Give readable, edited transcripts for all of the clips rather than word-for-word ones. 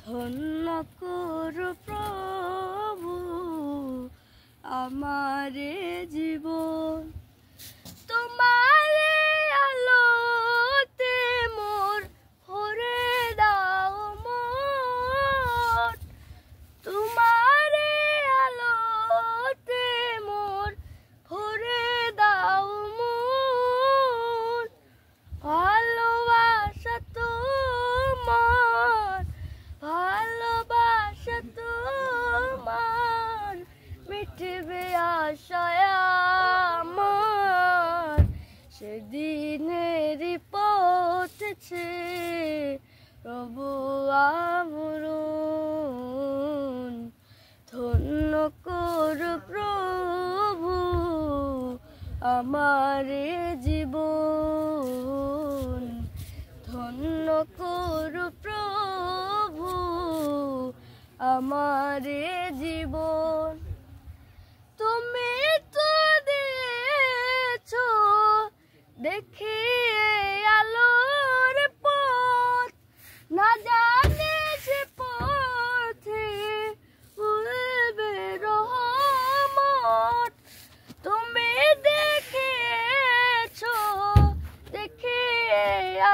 ধন্য করো প্রভু আমারে জীবন। তোমারে আলোতে মোর ভরে দাও মন, তোমারে আলোতে মোর ভরে দাও মন। ভালোবাসা তোমার, ভালোবাসা তোমার মিটবে আশায় আমার। সেদিনেরই পথছে প্রভু আমরণ। ধন্য করো প্রভু আমারে জীবন, ধন্য করো প্রভু আমারে জীবন। তুমি তো দিয়েছো দেখিয়ে আলোর পথ, না জানি সে পথে ভুলবে রহমত। তুমি দেখিয়েছো দেখিয়ে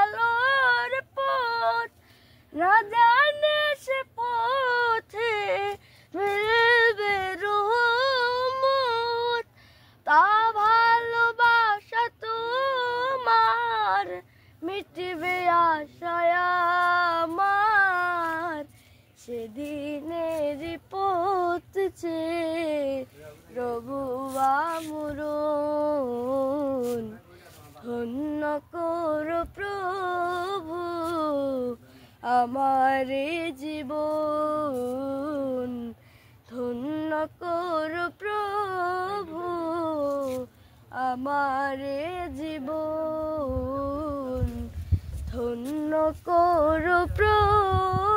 আলোর পথ, না জানি সে পথে মিলবে রহমত। তা ভালোবাসা তোমার মিটবে আশায় আমার। সেদিনের পথছে প্রভু আমরণ। ধন্য করো প্রভু আমারে জীবন, ধন্য করো প্রভু আমারে জীবন, ধন্য করো প্রভু।